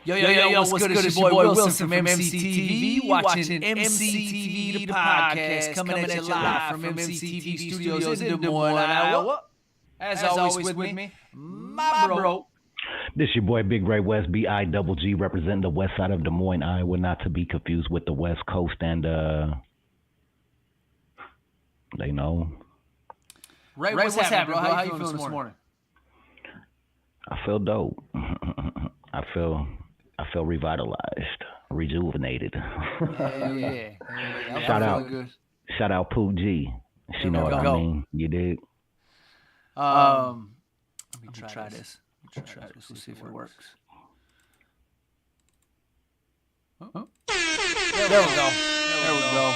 Yo, what's good? It's your boy Wilson from EmceeTV. Watching EmceeTV The Podcast, coming at you live from EmceeTV Studios in Des Moines, Iowa. As always with me, my bro. This your boy Bigg Ray West, B-I-double-G, representing the west side of Des Moines, Iowa, not to be confused with the West Coast. And, they know. Ray, what's happening, bro? How you feeling this morning? I feel dope. I feel revitalized, rejuvenated. Yeah. Shout out Pooh G. She know what I mean. You dig? Let me try this. Let's see if it works. Oh. There we go.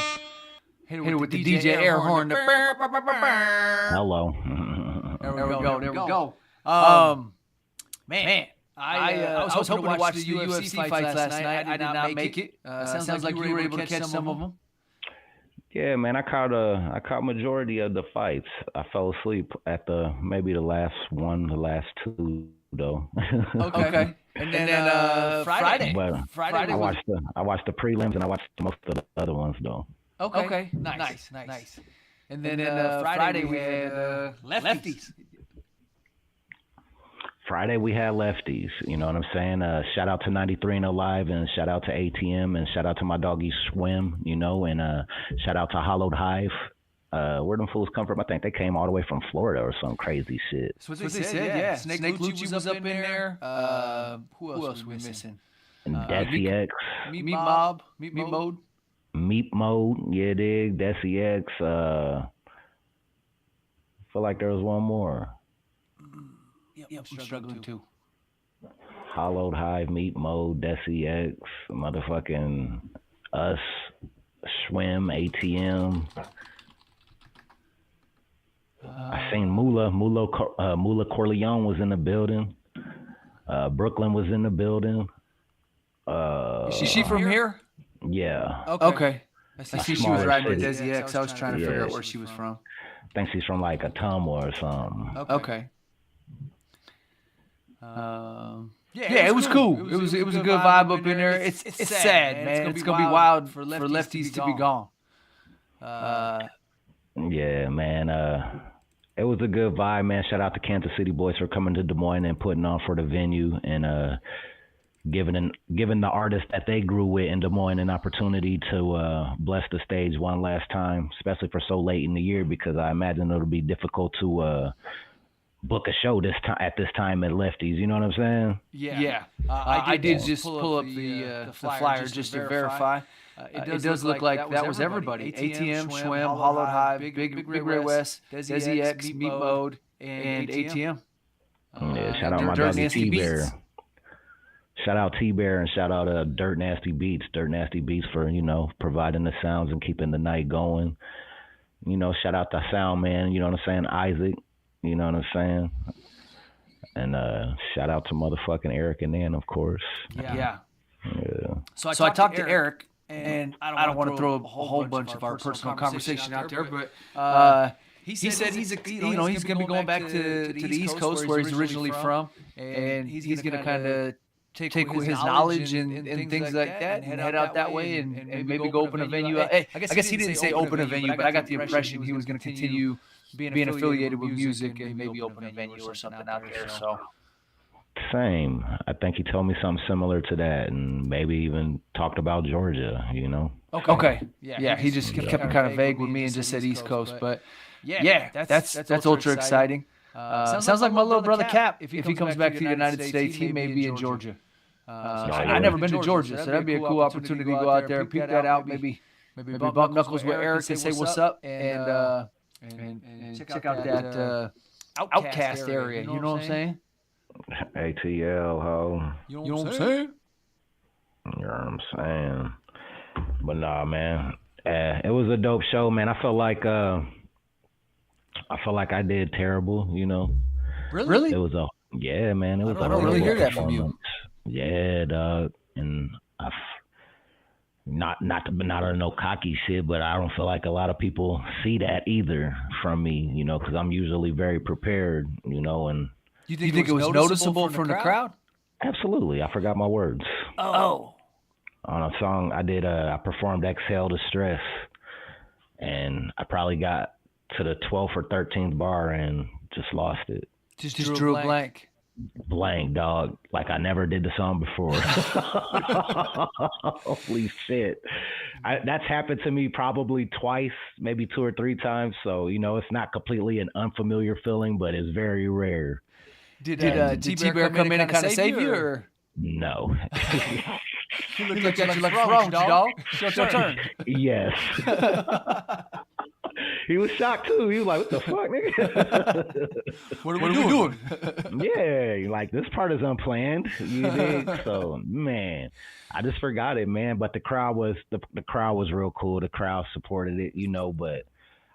Hit it with the DJ air horn. Hello. There we go. Man. I was hoping to watch the UFC fights last night. I did not make it. Sounds like you were able to catch some of them. Yeah, man, I caught majority of the fights. I fell asleep at maybe the last two though. Okay. And then Friday. I watched the prelims and I watched most of the other ones though. Okay. Nice. And then Friday we had Lefties. Friday we had Lefties, you know what I'm saying? Shout out to 93 and Alive, and shout out to ATM, and shout out to my doggy Schwem, you know, and shout out to Hollowed Hive. Where them fools come from? I think they came all the way from Florida or some crazy shit. That's what they said, yeah. Snake Lucci was up in there. Who else we missing? And Desi X. Meat Mob. Meat Mode. Meat Mode, yeah, dig. Desi X. Feel like there was one more. Yep, I'm struggling too. Hollowed Hive, Meat Mode, Desi X, motherfucking us, Schwem, ATM. I seen Mula Corleone was in the building. Brooklyn was in the building. Is she from here? Yeah. Okay. I see she was riding with Desi X. I was trying to figure out where she was from. I think she's from like Ottumwa or something. Okay. It was cool. It was a good vibe up in there. It's sad, man. It's gonna be wild for lefties to be gone. Yeah, man. It was a good vibe, man. Shout out to Kansas City boys for coming to Des Moines and putting on for the venue and giving the artists that they grew with in Des Moines an opportunity to bless the stage one last time, especially for so late in the year, because I imagine it'll be difficult to book a show at this time at Lefties, you know what I'm saying? Yeah. I did just pull up the flyer just to verify. It does look like that was everybody. ATM, Schwem, Hollowed Hive, Bigg Ray West, Desi X, Meat Mode, and ATM. Yeah, shout out my doggy T-Bear. Shout out T-Bear and shout out Dirt Nasty Beats for, you know, providing the sounds and keeping the night going. You know, shout out to Sound Man, you know what I'm saying, Isaac. You know what I'm saying? And shout out to motherfucking Eric and Nan, of course. Yeah. So I talked to Eric, and I don't want to throw a whole bunch of our personal conversation out there, but he said he's going to be going back to the East Coast where he's originally from, and he's going to kind of take his knowledge and things like that and head out that way and maybe go open a venue. I guess he didn't say open a venue, but I got the impression he was going to continue being affiliated with music and maybe open a venue or something out there. So same. I think he told me something similar to that, and maybe even talked about Georgia. You know. Okay. Yeah. He just kept it kind of vague with me and just said East Coast, but yeah, that's ultra exciting. Sounds like my little brother Cap. If he comes back to the United States, he may be in Georgia. I've never been to Georgia, so that'd be a cool opportunity to go out there and peep that out. Maybe bump knuckles with Eric and say what's up and check out that outcast area. You know what I'm saying? ATL, ho. You know what I'm saying? You know what I'm saying? But nah, man. It was a dope show, man. I felt like I did terrible, you know. Really? It was yeah, man. It was I don't really hear that from you. Yeah, dog. And not on no cocky shit, but I don't feel like a lot of people see that either from me, you know, because I'm usually very prepared, you know. And you think it was noticeable from the crowd? Absolutely. I forgot my words. Oh. On a song I did, I performed Exhale to Stress. And I probably got to the 12th or 13th bar and just lost it. Just drew a blank. Blank, dog. Like I never did the song before. Holy shit. That's happened to me probably twice, maybe 2 or 3 times. So, it's not completely an unfamiliar feeling, but it's very rare. Did T-Bear come in and kind of save you? Or? No. He looked at you like, what's wrong, dog? It's your turn. Yes. He was shocked too. He was like, what the fuck, nigga? What are we doing? Yeah, like this part is unplanned. You dig? So, man, I just forgot it, man. But the crowd was real cool. The crowd supported it, but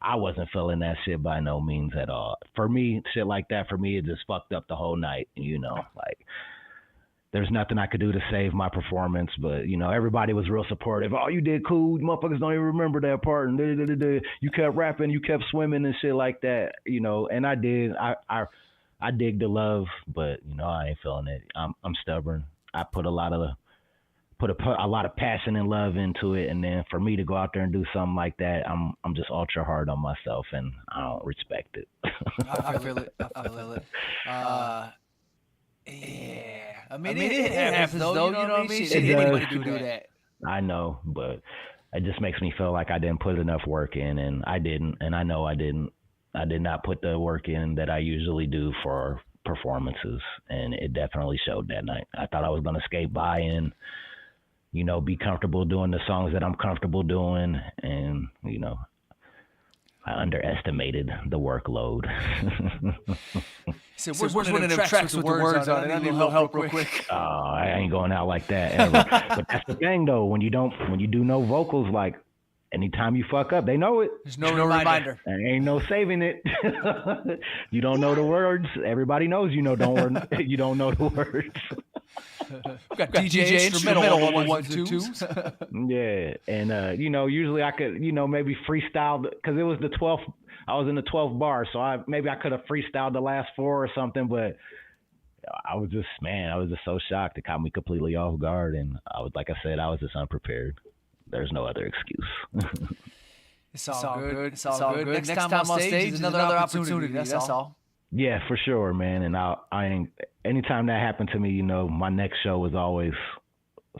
I wasn't feeling that shit by no means at all. For me, shit like that, it just fucked up the whole night, like there's nothing I could do to save my performance, but, everybody was real supportive. Oh, you did cool. You motherfuckers don't even remember that part. And you kept rapping, you kept swimming and shit like that, and I did. I dig the love, but, I ain't feeling it. I'm stubborn. I put a lot of passion and love into it, and then for me to go out there and do something like that, I'm just ultra hard on myself, and I don't respect it. I feel it. Yeah. I mean, it happens though. You know what I mean? Anybody can do that. I know, but it just makes me feel like I didn't put enough work in, and I didn't, and I know I didn't. I did not put the work in that I usually do for performances, and it definitely showed that night. I thought I was going to skate by and, be comfortable doing the songs that I'm comfortable doing, and, I underestimated the workload. So where's one of them tracks with the words on it? I need a little help real quick. Oh, I ain't going out like that ever. But that's the thing, though. When you do no vocals, like anytime you fuck up, they know it. There's no reminder. There ain't no saving it. You don't know the words. Everybody knows you don't know the words. We got DJ instrumental on 1 2s. Yeah, and usually I could maybe freestyle because it was the 12th. I was in the 12th bar, so I could have freestyled the last 4 or something, but I was just so shocked. It caught me completely off guard, and I was just unprepared. There's no other excuse. It's all good. It's all good. Next time on stage is another opportunity. That's all. Yeah, for sure, man. And I ain't. Anytime that happened to me, my next show was always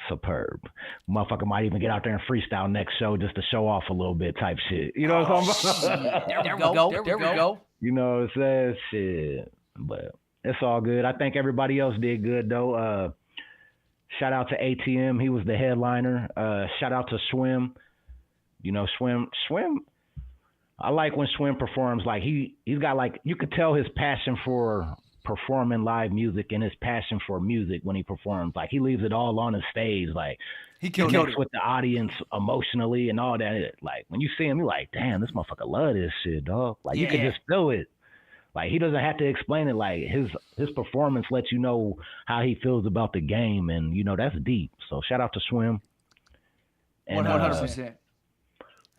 superb. Motherfucker might even get out there and freestyle next show just to show off a little bit type shit. You know what I'm talking about? There we go. You know what I'm saying? Shit. But it's all good. I think everybody else did good, though. Shout out to ATM. He was the headliner. Shout out to Schwem. Schwem. I like when Schwem performs. Like he's got you could tell his passion for performing live music and his passion for music when he performs. Like he leaves it all on the stage. Like he connects with the audience emotionally and all that. Like when you see him, you're like, damn, this motherfucker love this shit, dog. Like you could just feel it. Like he doesn't have to explain it. Like his performance lets you know how he feels about the game, and that's deep. So shout out to Schwem. And 100%.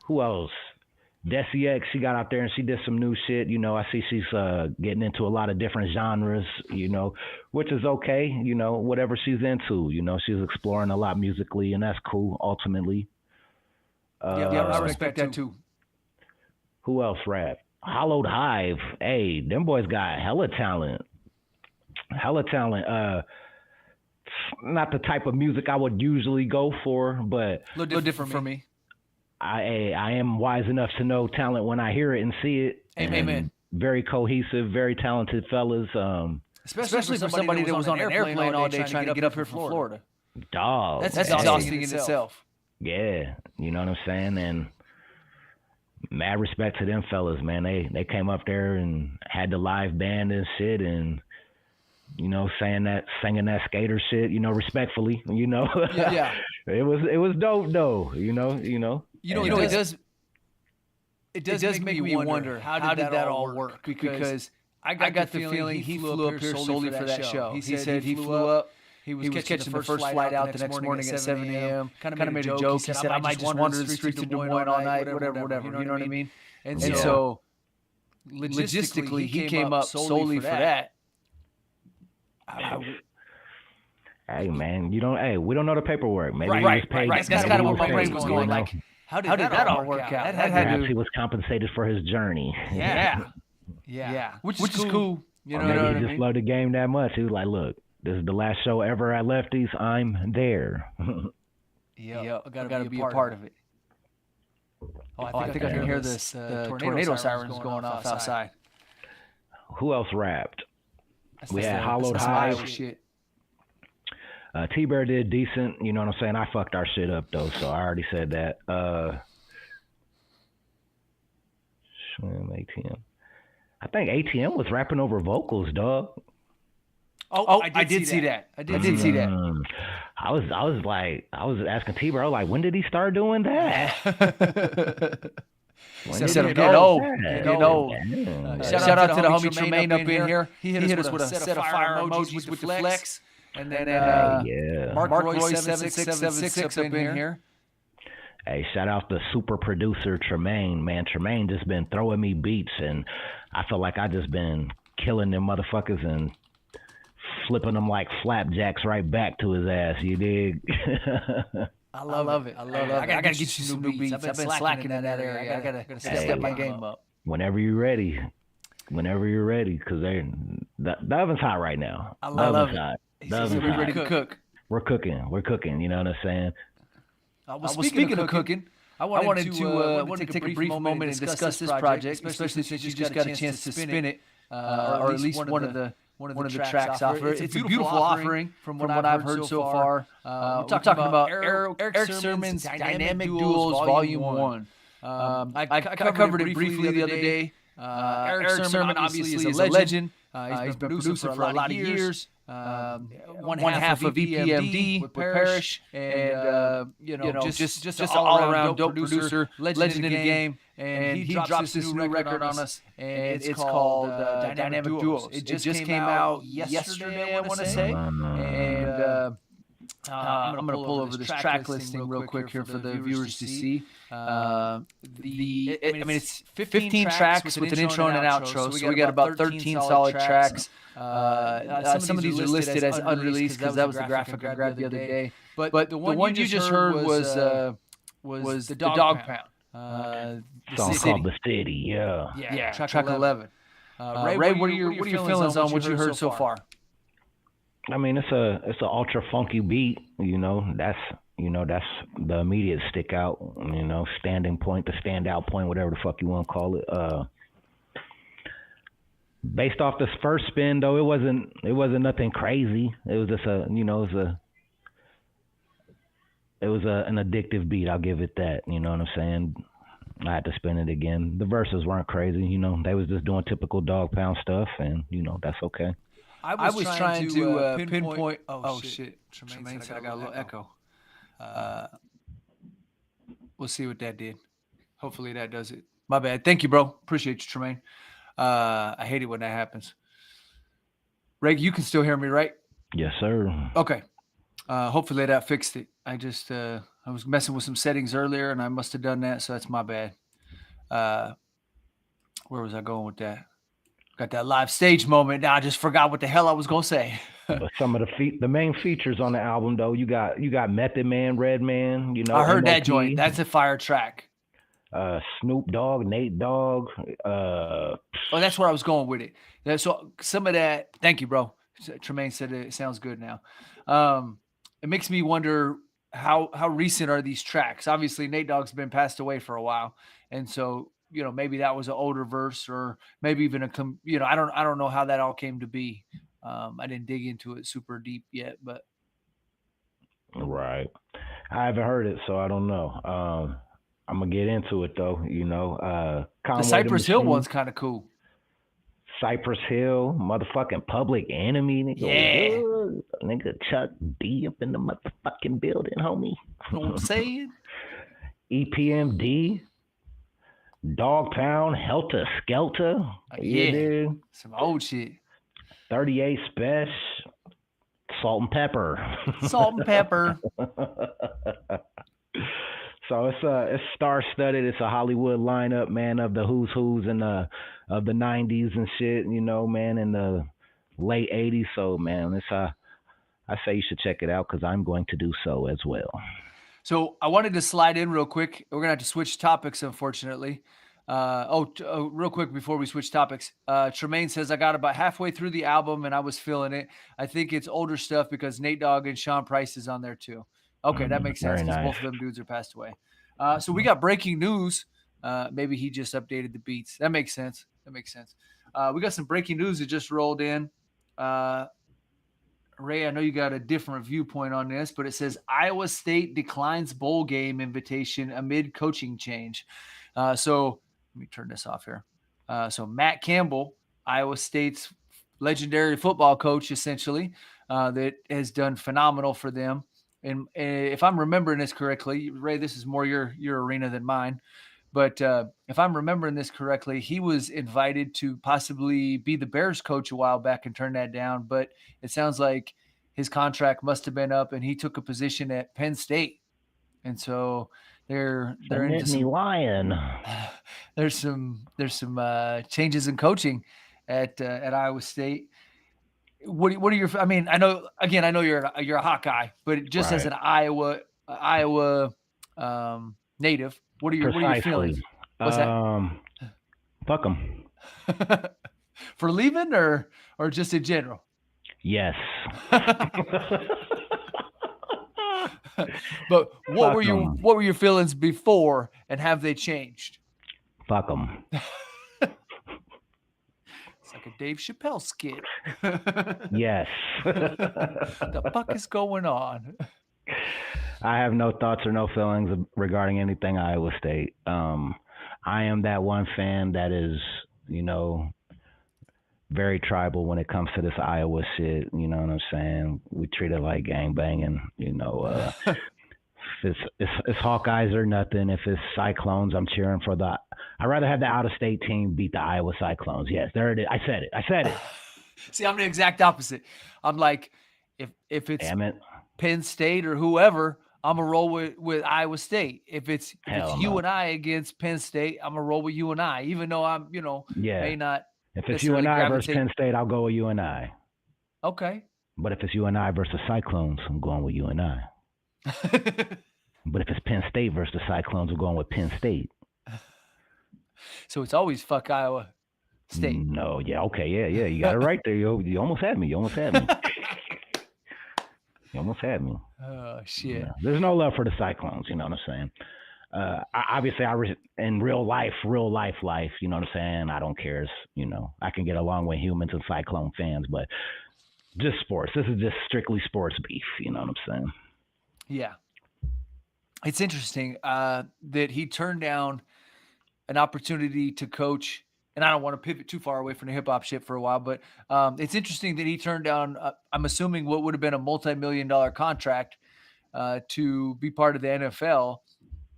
Who else? Desi X, she got out there and she did some new shit. I see she's getting into a lot of different genres, which is okay, whatever she's into. She's exploring a lot musically, and that's cool, ultimately. I respect that too. Who else rap? Hollowed Hive. Hey, them boys got hella talent. Not the type of music I would usually go for, but a little different for me. I am wise enough to know talent when I hear it and see it. Amen. Very cohesive, very talented fellas. Especially for somebody that was on an airplane all day trying to get up here from Florida. Dog. That's exhausting in itself. Yeah, you know what I'm saying? And mad respect to them fellas, man. They came up there and had the live band and shit, and singing that skater shit, respectfully, Yeah. It was dope though, It does make me wonder how did that all work? Because I got the feeling he flew up here solely for that show. He said he flew up. He was catching the first flight out the next morning at 7 a.m. Kind of made a joke. He said, I might just wander the streets of Des Moines all night, whatever. You know what I mean? And so logistically, he came up solely for that. Hey man, we don't know the paperwork. Maybe he was paid. Right. That's kind of where my brain was going. Like, how did that all work out? Perhaps he was compensated for his journey. Yeah. Which is cool. You know maybe what I he mean? just loved the game that much. He was like, look, this is the last show ever at Lefties. I'm there. Yeah, I gotta be a part of it. I think I can hear this. The tornado sirens going off outside. Who else rapped? We had Hollowed Hive. Shit. T-Bear did decent. You know what I'm saying? I fucked our shit up, though, so I already said that. Schwem, ATM. I think ATM was rapping over vocals, dog. Oh, I did see that. I did see that. I was asking T-Bear, I was like, when did he start doing that? Instead of get old. Shout out to the homie Tremaine up in here. He hit us with a set of fire emojis with the flex. And then Mark Roy 7676 up in here. Hey, shout out to super producer Tremaine. Man, Tremaine just been throwing me beats, and I feel like I just been killing them motherfuckers and flipping them like flapjacks right back to his ass. You dig? I love it. I gotta get you some new beats. I've been slacking in that area. I gotta step my game up. Whenever you're ready, because the oven's hot right now. I love it. Hot. We're ready to cook. We're cooking. You know what I'm saying? Well, speaking of cooking, I wanted to take a brief moment and discuss this project, especially since you just got a chance to spin it, or at least one of the tracks off. It's a beautiful offering from what I've heard so far. We're talking about Eric Sermon's Dynamic Duos Volume 1. I covered it briefly the other day. Eric Sermon obviously is a legend. He's been producer for a lot of years. One half of EPMD with Parrish, and just an all-around dope producer, legend in the game. And he drops this new record on us, and it's called Dynamic Duos. It just came out yesterday, I want to say. And I'm going to pull over this track listing real quick here for the viewers to see. It's 15 tracks with an intro and an outro, so we got about 13 solid tracks. Some of these are listed as unreleased because that was the graphic I grabbed the other day. But the one you just heard was Tha Dogg Pound. Song called The City, yeah. Track 11. Ray, what are your feelings on what you heard so far? I mean, it's a ultra funky beat. That's the immediate stick out. Standing point, the standout point, whatever the fuck you want to call it. Based off this first spin, though, it wasn't nothing crazy. It was just it was an addictive beat. I'll give it that. You know what I'm saying? I had to spin it again. The verses weren't crazy. They was just doing typical Dogg Pound stuff, and I was okay. I was trying to pinpoint. Oh shit! Tremaine said I got a little echo. We'll see what that did. Hopefully that does it. My bad. Thank you, bro. Appreciate you, Tremaine. I hate it when that happens. Reg, you can still hear me, right? Yes, sir. Okay. Hopefully that fixed it. I was messing with some settings earlier, and I must have done that, so that's my bad. Where was I going with that? Got that live stage moment. Now I just forgot what the hell I was gonna say. But some of the main features on the album, though, you got Method Man, Redman. I heard that joint. That's a fire track. Snoop Dogg, Nate Dogg. That's where I was going with it. So some of that. Thank you, bro. Tremaine said it sounds good now. It makes me wonder how recent are these tracks. Obviously, Nate Dogg's been passed away for a while, and so maybe that was an older verse, or maybe even I don't know how that all came to be. I didn't dig into it super deep yet, but right, I haven't heard it, so I don't know. I'm gonna get into it though. The Cypress Hill one's kind of cool. Cypress Hill, motherfucking Public Enemy, nigga. Yeah. Nigga Chuck D up in the motherfucking building, homie. You know what I'm saying? EPMD, Dogg Pound, Helter Skelter. Yeah. Some old shit. 38 Special, Salt and Pepper. Salt and Pepper. So it's star-studded. It's a Hollywood lineup, man, of the who's and of the 90s and shit, man, in the late 80s. So, man, I say you should check it out because I'm going to do so as well. So I wanted to slide in real quick. We're going to have to switch topics, unfortunately. Real quick before we switch topics, Tremaine says, I got about halfway through the album and I was feeling it. I think it's older stuff because Nate Dogg and Sean Price is on there too. Okay, that makes sense because both of them dudes are passed away. So we got breaking news. Maybe he just updated the beats. That makes sense. We got some breaking news that just rolled in. Ray, I know you got a different viewpoint on this, but it says Iowa State declines bowl game invitation amid coaching change. So let me turn this off here. So Matt Campbell, Iowa State's legendary football coach, essentially, that has done phenomenal for them. And if I'm remembering this correctly, Ray, this is more your arena than mine. But if I'm remembering this correctly, he was invited to possibly be the Bears coach a while back and turned that down. But it sounds like his contract must have been up, and he took a position at Penn State. And so they're into some lion. There's some changes in coaching at Iowa State. What are your? I mean, I know you're a Hawkeye, but just as an Iowa native. What are your feelings? What's that? Fuck them. For leaving or just in general? Yes. But what were your feelings before, and have they changed? Fuck them. It's like a Dave Chappelle skit. Yes. The fuck is going on? I have no thoughts or no feelings regarding anything Iowa State. I am that one fan that is, very tribal when it comes to this Iowa shit. You know what I'm saying? We treat it like gang banging. If it's Hawkeyes or nothing. If it's Cyclones, I'm cheering for I'd rather have the out-of-state team beat the Iowa Cyclones. Yes, there it is. I said it. See, I'm the exact opposite. I'm like, if it's Penn State or whoever, I'm going to roll with Iowa State. If it's UNI against Penn State, I'm going to roll with UNI, even though I'm, may not. If it's UNI versus Penn State, I'll go with UNI. Okay. But if it's UNI versus Cyclones, I'm going with UNI. But if it's Penn State versus Cyclones, I'm going with Penn State. So it's always fuck Iowa State. No, yeah, okay, yeah. You got it right there. You almost had me. You almost had me. Oh, shit. Yeah. There's no love for the Cyclones, you know what I'm saying? In real life, you know what I'm saying? I don't care. I can get along with humans and Cyclone fans, but just sports. This is just strictly sports beef, you know what I'm saying? Yeah. It's interesting that he turned down an opportunity to coach, and I don't want to pivot too far away from the hip-hop shit for a while, but it's interesting that he turned down, I'm assuming, what would have been a multi-million-dollar contract to be part of the NFL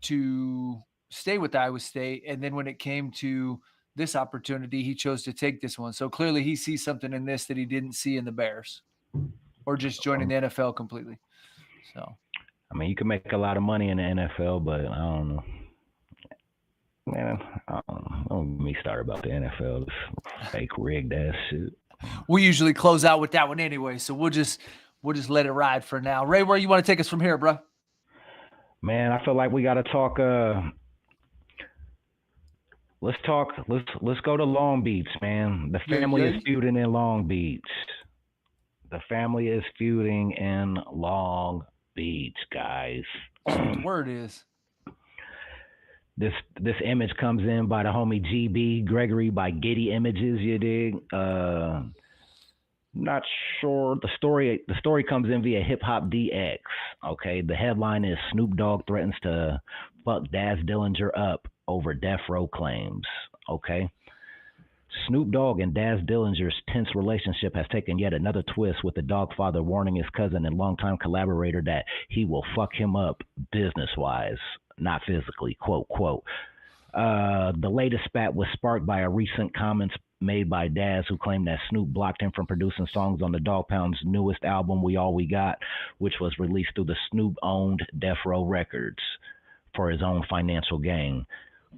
to stay with Iowa State. And then when it came to this opportunity, he chose to take this one. So clearly he sees something in this that he didn't see in the Bears or just joining the NFL completely. So, I mean, you can make a lot of money in the NFL, but I don't know. Man, don't get me started about the NFL. This fake rigged ass shit. We usually close out with that one anyway, so we'll just let it ride for now. Ray, where you want to take us from here, bro? Man, I feel like we got to talk. Let's go to Long Beach, man. The family is feuding in Long Beach. The family is feuding in Long Beach, guys. That's what the word is. This image comes in by the homie GB Gregory by Getty Images, you dig? Not sure. The story comes in via Hip Hop DX. Okay, the headline is Snoop Dogg threatens to fuck Daz Dillinger up over death row claims. Okay. Snoop Dogg and Daz Dillinger's tense relationship has taken yet another twist, with the Dogg father warning his cousin and longtime collaborator that he will fuck him up business-wise, not physically, quote. The latest spat was sparked by a recent comments made by Daz, who claimed that Snoop blocked him from producing songs on the Dogg Pound's newest album, We All We Got, which was released through the Snoop-owned Death Row Records for his own financial gain.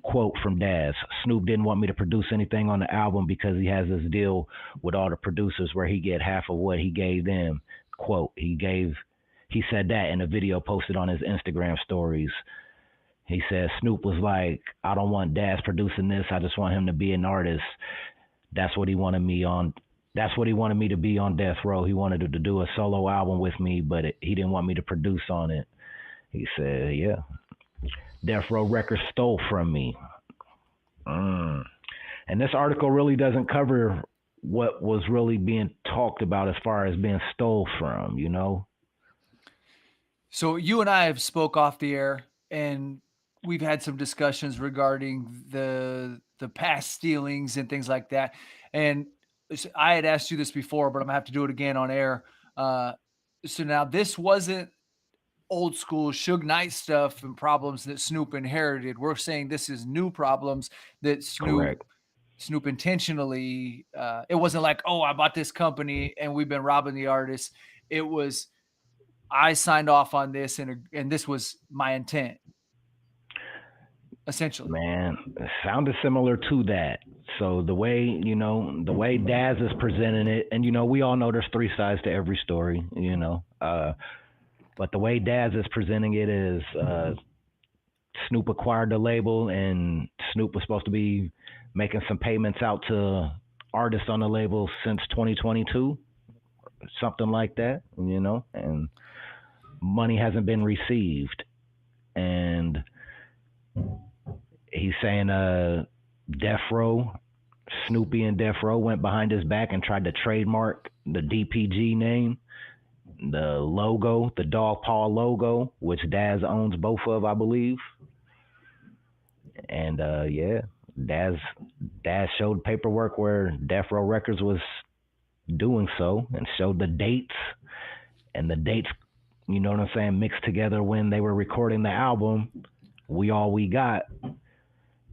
Quote from Daz: Snoop didn't want me to produce anything on the album because he has this deal with all the producers where he get half of what he gave them. quote. He said that in a video posted on his Instagram stories. He said Snoop was like, I don't want Daz producing this. I just want him to be an artist. That's what he wanted me on. That's what he wanted me to be on Death Row. He wanted to do a solo album with me, but he didn't want me to produce on it. He said, yeah, Death Row Records stole from me. And this article really doesn't cover what was really being talked about as far as being stole from, you know? So you and I have spoke off the air, and we've had some discussions regarding the past stealings and things like that. And I had asked you this before, but I'm gonna have to do it again on air. So now this wasn't old school Suge Knight stuff and problems that Snoop inherited. We're saying this is new problems that Correct. Snoop intentionally. It wasn't like, oh, I bought this company and we've been robbing the artists. It was, I signed off on this and this was my intent. Essentially, man, it sounded similar to that. So the way Daz is presenting it, and we all know there's three sides to every story, but the way Daz is presenting it is Snoop acquired the label, and Snoop was supposed to be making some payments out to artists on the label since 2022, something like that, and money hasn't been received, and he's saying Death Row, Snoopy and Death Row went behind his back and tried to trademark the DPG name, the logo, the dog paw logo, which Daz owns both of, I believe. And Daz showed paperwork where Death Row Records was doing so and showed the dates, and the dates, mixed together when they were recording the album, We All We Got.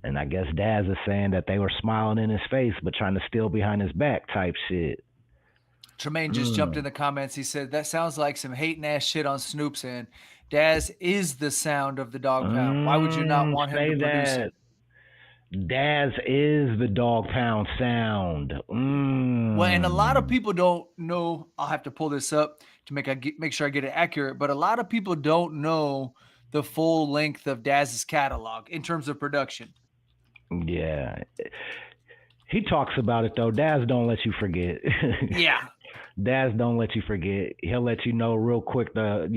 And I guess Daz is saying that they were smiling in his face, but trying to steal behind his back type shit. Tremaine just jumped in the comments. He said, that sounds like some hating ass shit on Snoop's end. Daz is the sound of the Dog Pound. Why would you not want him to produce it? Daz is the Dog Pound sound. Well, and a lot of people don't know. I'll have to pull this up to make sure I get it accurate. But a lot of people don't know the full length of Daz's catalog in terms of production. Yeah. He talks about it, though. Daz don't let you forget. Yeah. Daz don't let you forget. He'll let you know real quick the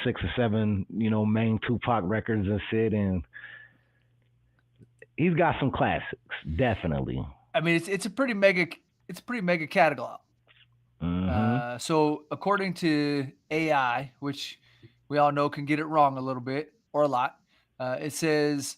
6 or 7, main Tupac records and shit. And he's got some classics, definitely. I mean, it's a pretty mega catalog. Mm-hmm. So according to AI, which we all know can get it wrong a little bit or a lot, it says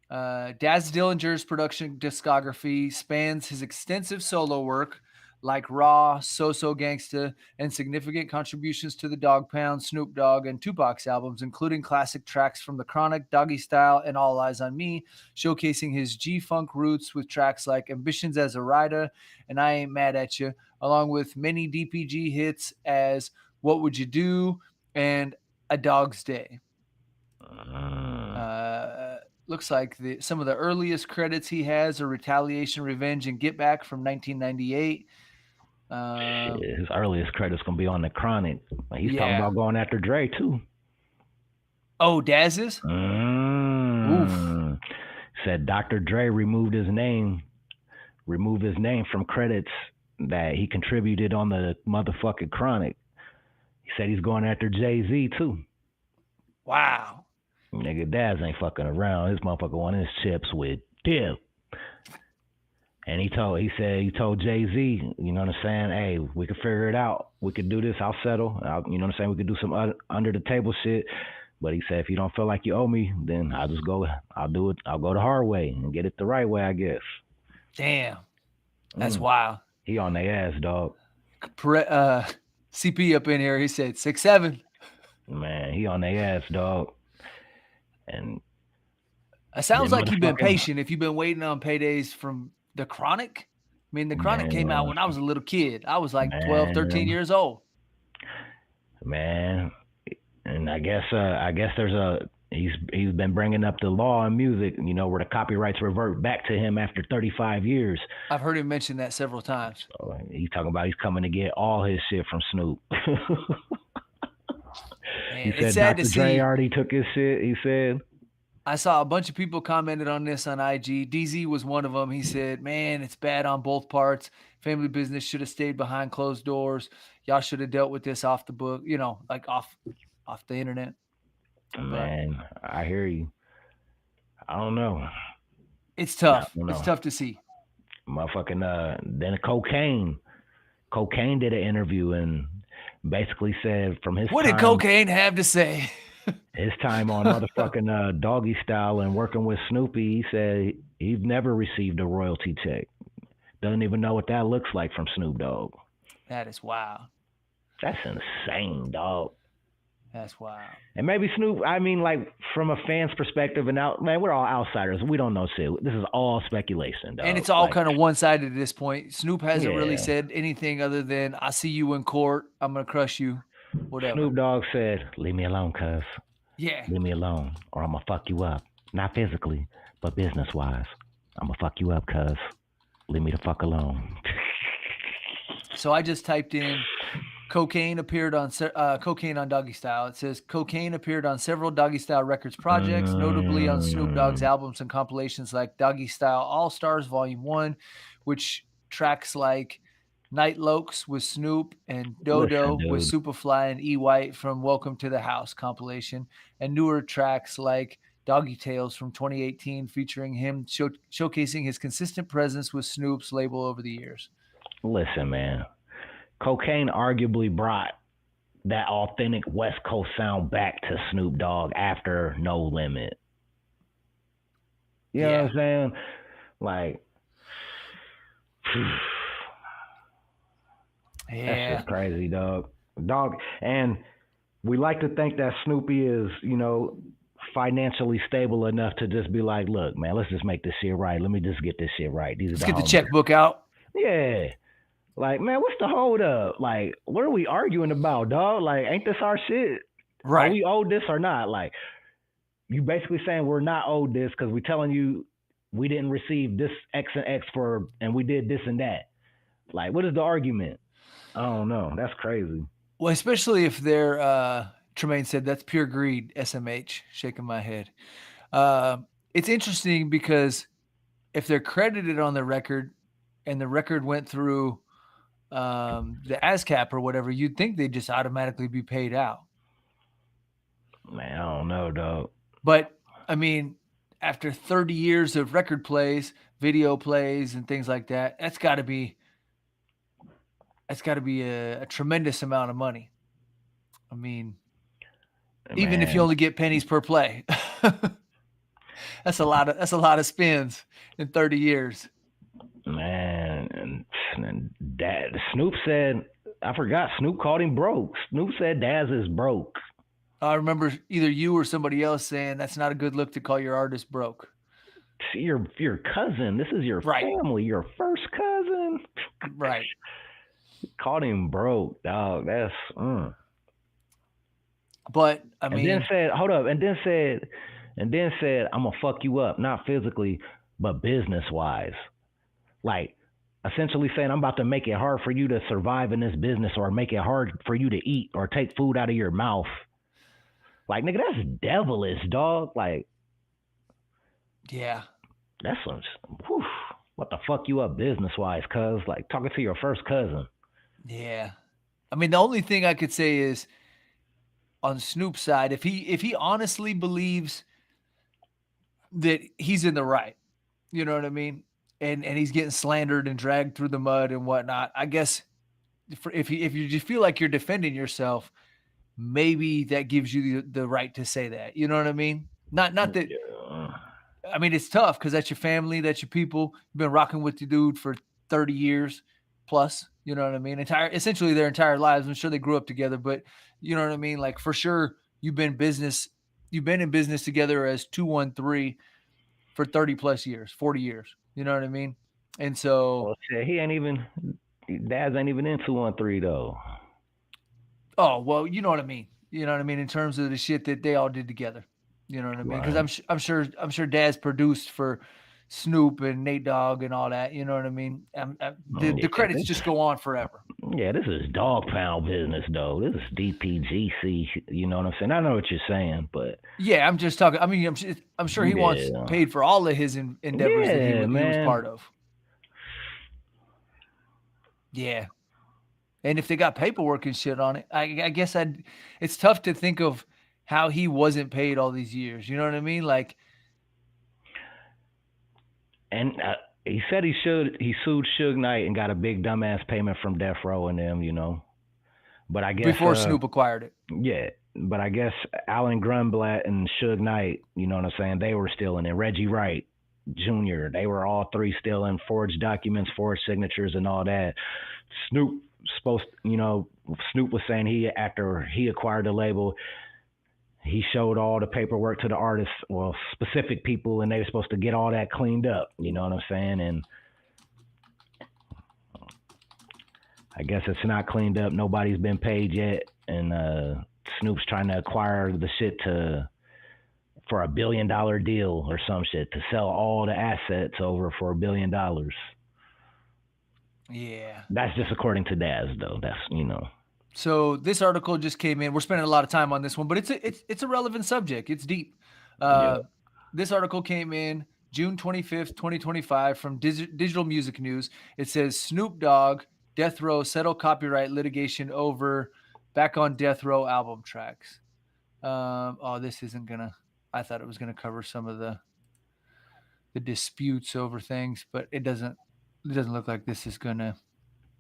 Daz Dillinger's production discography spans his extensive solo work like Raw, So Gangsta, and significant contributions to the Dog Pound, Snoop Dogg, and Tupac's albums, including classic tracks from The Chronic, Doggy Style, and All Eyes on Me, showcasing his G-Funk roots with tracks like Ambitions as a Rider and I Ain't Mad at You, along with many DPG hits as What Would You Do and A Dog's Day. Looks like some of the earliest credits he has are Retaliation, Revenge, and Get Back from 1998. His earliest credits gonna be on The Chronic. He's talking about going after Dre too. Oh, Daz is? Oof. Said Dr. Dre removed his name from credits that he contributed on the motherfucking Chronic. He said he's going after Jay-Z too. Wow. Nigga, Daz ain't fucking around. This motherfucker wanted his chips with dip. And he told Jay-Z, you know what I'm saying? Hey, we can figure it out. We could do this. I'll settle. You know what I'm saying? We could do some under the table shit. But he said, if you don't feel like you owe me, then I'll do it. I'll go the hard way and get it the right way, I guess. Damn. That's wild. He on their ass, dog. CP up in here, he said 6'7". Man, he on their ass, dog. And it sounds like you've been patient if you've been waiting on paydays from The Chronic. I mean, The Chronic came out when I was a little kid. I was like 12, 13 years old. Man, and I guess he's been bringing up the law in music, where the copyrights revert back to him after 35 years. I've heard him mention that several times. So he's talking about he's coming to get all his shit from Snoop. He said Dr. Dre already took his shit, he said. I saw a bunch of people commented on this on IG. DZ was one of them. He said, man, it's bad on both parts. Family business should have stayed behind closed doors. Y'all should have dealt with this off the book, like off the internet. Man, I hear you. I don't know. It's tough. It's tough to see. Motherfucking, then Cocaine did an interview and basically said from his What did Cocaine have to say? His time on motherfucking Doggy Style and working with Snoopy, he said he's never received a royalty check. Doesn't even know what that looks like from Snoop Dogg. That is wild. That's insane, dog. That's wild. And maybe Snoop, I mean, like, from a fan's perspective, and man, we're all outsiders. We don't know shit. This is all speculation, dog. And it's all kind of one-sided at this point. Snoop hasn't really said anything other than, I see you in court, I'm going to crush you, whatever. Snoop Dogg said, leave me alone, cuz. Yeah. Leave me alone, or I'm going to fuck you up. Not physically, but business-wise. I'm going to fuck you up, cuz. Leave me the fuck alone. So I just typed in Cocaine appeared on Cocaine on Doggy Style. It says Cocaine appeared on several Doggy Style Records projects, notably on Snoop Dogg's albums and compilations like Doggy Style All Stars Volume 1, which tracks like Night Lokes with Snoop and Dodo with Superfly and E. White from Welcome to the House compilation, and newer tracks like Doggy Tales from 2018 featuring him showcasing his consistent presence with Snoop's label over the years. Listen, man. Cocaine arguably brought that authentic West Coast sound back to Snoop Dogg after No Limit. You know what I'm saying? Like, that's just crazy, dog. And we like to think that Snoopy is, financially stable enough to just be like, look, man, let's just make this shit right. Let me just get this shit right. Let's get the checkbook out. Yeah. Like, man, what's the hold up? Like, what are we arguing about, dog? Like, ain't this our shit? Right. Are we owed this or not? Like, you basically saying we're not owed this because we're telling you we didn't receive this X and X and we did this and that. Like, what is the argument? I don't know. That's crazy. Well, especially if they're, Tremaine said, that's pure greed, SMH, shaking my head. It's interesting because if they're credited on the record and the record went through the ASCAP or whatever, you'd think they'd just automatically be paid out. Man, I don't know, dog. But I mean, after 30 years of record plays, video plays, and things like that, that's got to be a tremendous amount of money. I mean, even if you only get pennies per play, that's a lot of spins in 30 years. Man, and Snoop said, I forgot, Snoop called him broke. Snoop said Daz is broke. I remember either you or somebody else saying that's not a good look to call your artist broke. See, your cousin. This is your family, your first cousin. Right. Called him broke, dog. That's But I mean, and then said, hold up, and then said, I'm gonna fuck you up, not physically, but business wise. Like, essentially saying, I'm about to make it hard for you to survive in this business, or make it hard for you to eat or take food out of your mouth. Like, nigga, that's devilish, dog. Like, yeah, that's some, what the fuck you up business wise, cuz? Like, talking to your first cousin. Yeah. I mean, the only thing I could say is on Snoop's side, if he honestly believes that he's in the right, you know what I mean? And he's getting slandered and dragged through the mud and whatnot, I guess if you just feel like you're defending yourself, maybe that gives you the right to say that. You know what I mean? Not that. Yeah. I mean, it's tough because that's your family, that's your people. You've been rocking with the dude for 30 years plus. You know what I mean? Essentially their entire lives. I'm sure they grew up together, but you know what I mean? Like, for sure, you've been in business together as 213 for 30 plus years, 40 years. You know what I mean? And so, well, shit, Daz ain't even in 213 though. Oh, well, you know what I mean. You know what I mean in terms of the shit that they all did together. You know what I mean? Because I'm sure Daz produced for Snoop and Nate Dogg and all that. You know what I mean? The credits just go on forever. Yeah, this is Dogg Pound business, though. This is DPGC. You know what I'm saying? I know what you're saying, but yeah, I'm just talking. I mean, I'm sure he wants paid for all of his endeavors that he was part of. Yeah. And if they got paperwork and shit on it, I guess it's tough to think of how he wasn't paid all these years. You know what I mean? Like, and he said he sued Suge Knight and got a big dumbass payment from Death Row and them, you know. But I guess before Snoop acquired it. Yeah, but I guess Alan Grunblatt and Suge Knight, you know what I'm saying? They were stealing it. Reggie Wright Jr. They were all three stealing forged documents, forged signatures, and all that. Snoop was saying after he acquired the label, he showed all the paperwork to the artists, well, specific people, and they were supposed to get all that cleaned up. You know what I'm saying? And I guess it's not cleaned up. Nobody's been paid yet, and Snoop's trying to acquire the shit for $1 billion deal or some shit to sell all the assets over for $1 billion. Yeah. That's just according to Daz, though. That's, you know. So this article just came in. We're spending a lot of time on this one, but it's a relevant subject. It's deep. This article came in June 25th, 2025 from Digital Music News. It says Snoop Dogg, Death Row settle copyright litigation over Back on Death Row album tracks. This isn't gonna. I thought it was gonna cover some of the disputes over things, but it doesn't. It doesn't look like this is gonna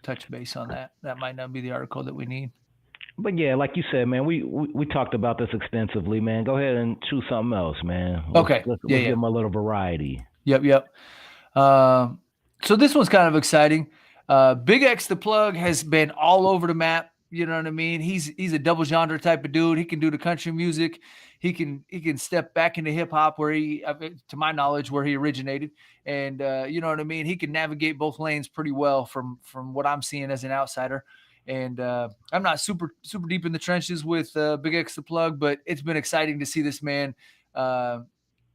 touch base on that. That might not be the article that we need. But yeah, like you said, man, we talked about this extensively, man. Go ahead and choose something else, man. Okay. Let's give them a little variety. Yep. So this one's kind of exciting. Big X the Plug has been all over the map. You know what I mean? He's a double genre type of dude. He can do the country music. He can step back into hip hop where to my knowledge, where he originated. And you know what I mean? He can navigate both lanes pretty well from what I'm seeing as an outsider. And I'm not super deep in the trenches with Big X the Plug, but it's been exciting to see this man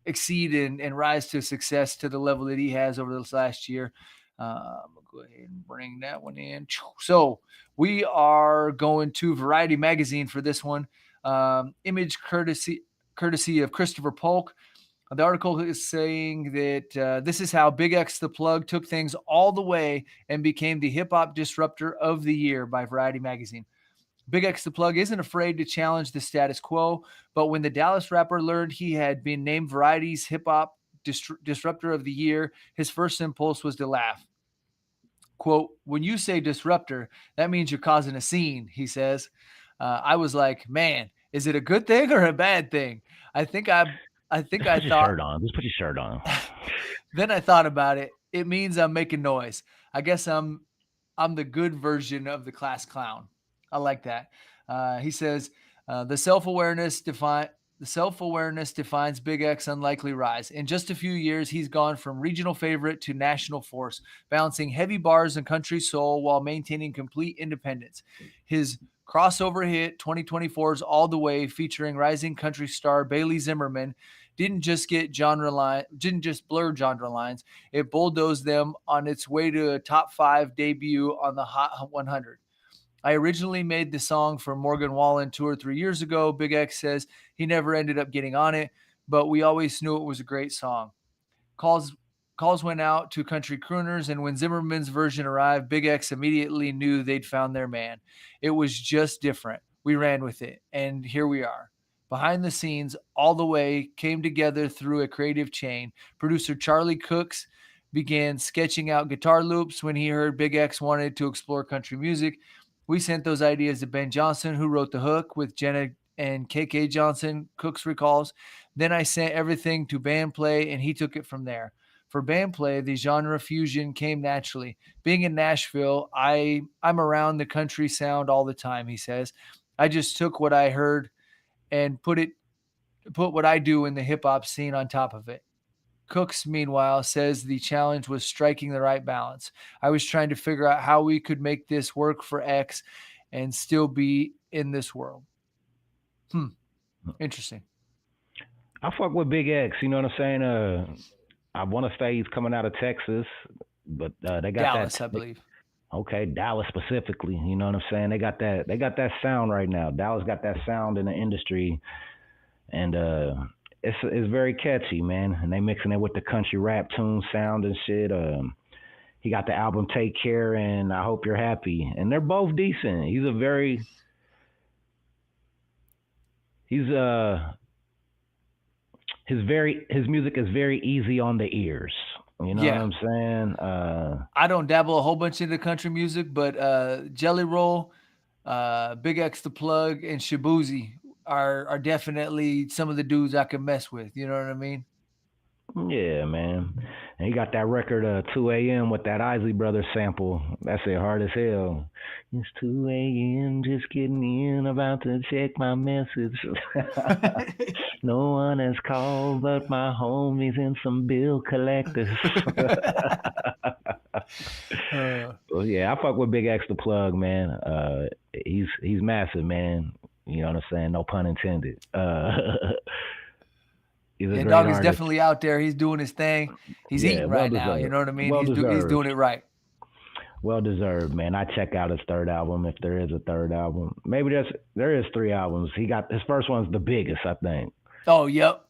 exceed and rise to success to the level that he has over this last year. I'll go ahead and bring that one in. So we are going to Variety Magazine for this one. Image courtesy of Christopher Polk. The article is saying that this is how Big X the Plug took things all the way and became the hip-hop disruptor of the year by Variety Magazine. Big X the Plug isn't afraid to challenge the status quo, but when the Dallas rapper learned he had been named Variety's hip-hop disruptor of the year, his first impulse was to laugh. Quote, "When you say disruptor, that means you're causing a scene," he says. I was like, man, is it a good thing or a bad thing? I think I thought. Just put your shirt on. Then I thought about it. It means I'm making noise. I guess I'm the good version of the class clown. I like that. He says the self-awareness defines Big X's unlikely rise. In just a few years, he's gone from regional favorite to national force, balancing heavy bars and country soul while maintaining complete independence. His crossover hit 2024's All the Way, featuring rising country star Bailey Zimmerman, didn't just blur genre lines. It bulldozed them on its way to a top 5 debut on the Hot 100. I originally made the song for Morgan Wallen 2 or 3 years ago. Big X says he never ended up getting on it, but we always knew it was a great song. Calls went out to country crooners, and when Zimmerman's version arrived, Big X immediately knew they'd found their man. It was just different. We ran with it, and here we are. Behind the scenes, All the Way came together through a creative chain. Producer Charlie Cooks began sketching out guitar loops when he heard Big X wanted to explore country music. We sent those ideas to Ben Johnson, who wrote the hook with Jenna and KK Johnson, Cooks recalls. Then I sent everything to Bandplay, and he took it from there. For Bandplay, the genre fusion came naturally. Being in Nashville, I'm around the country sound all the time, he says. I just took what I heard and put what I do in the hip-hop scene on top of it. Cooks, meanwhile, says the challenge was striking the right balance. I was trying to figure out how we could make this work for X and still be in this world. Interesting. I fuck with Big X, you know what I'm saying? I want to say he's coming out of Texas, but they got Dallas, I believe. Okay, Dallas specifically, you know what I'm saying? They got that sound right now. Dallas got that sound in the industry, and it's very catchy, man. And they mixing it with the country rap tune sound and shit. He got the album Take Care and I Hope You're Happy, and they're both decent. His music is very easy on the ears. You know what I'm saying? I don't dabble a whole bunch into country music, but Jelly Roll, Big X the Plug, and Shabuzi are definitely some of the dudes I can mess with. You know what I mean? Yeah, man. And he got that record 2 a.m. with that Isley Brothers sample. That's it, hard as hell. It's 2 a.m. just getting in, about to check my message. No one has called but my homies and some bill collectors. Well, yeah, I fuck with Big X the Plug, man. He's massive, man. You know what I'm saying? No pun intended. Yeah, Dog is definitely out there. He's doing his thing. He's eating right now. You know what I mean? He's doing it right. Well deserved, man. I check out his third album if there is a third album. Maybe there is 3 albums. He got his first one's the biggest, I think. Oh, yep.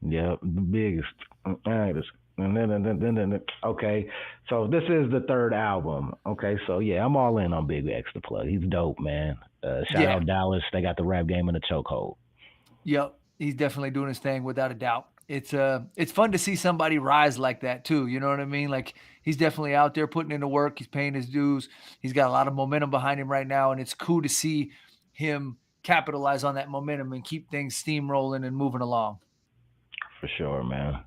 Yep, the biggest. Okay, so this is the third album. Okay, so yeah, I'm all in on Big X the Plug. He's dope, man. Shout out Dallas. They got the rap game in the chokehold. Yep. He's definitely doing his thing without a doubt. It's fun to see somebody rise like that too. You know what I mean? Like he's definitely out there putting in the work. He's paying his dues. He's got a lot of momentum behind him right now. And it's cool to see him capitalize on that momentum and keep things steamrolling and moving along. For sure, man.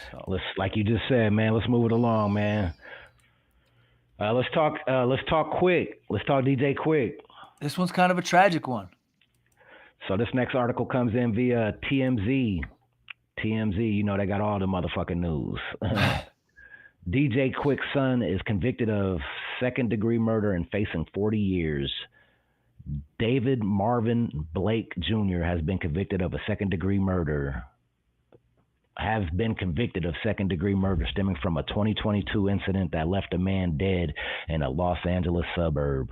So, like you just said, man, let's move it along, man. Let's talk Quick. Let's talk DJ Quick. This one's kind of a tragic one. So this next article comes in via TMZ. TMZ, you know they got all the motherfucking news. DJ Quick's son is convicted of second-degree murder and facing 40 years. David Marvin Blake Jr. has been convicted of second-degree murder stemming from a 2022 incident that left a man dead in a Los Angeles suburb.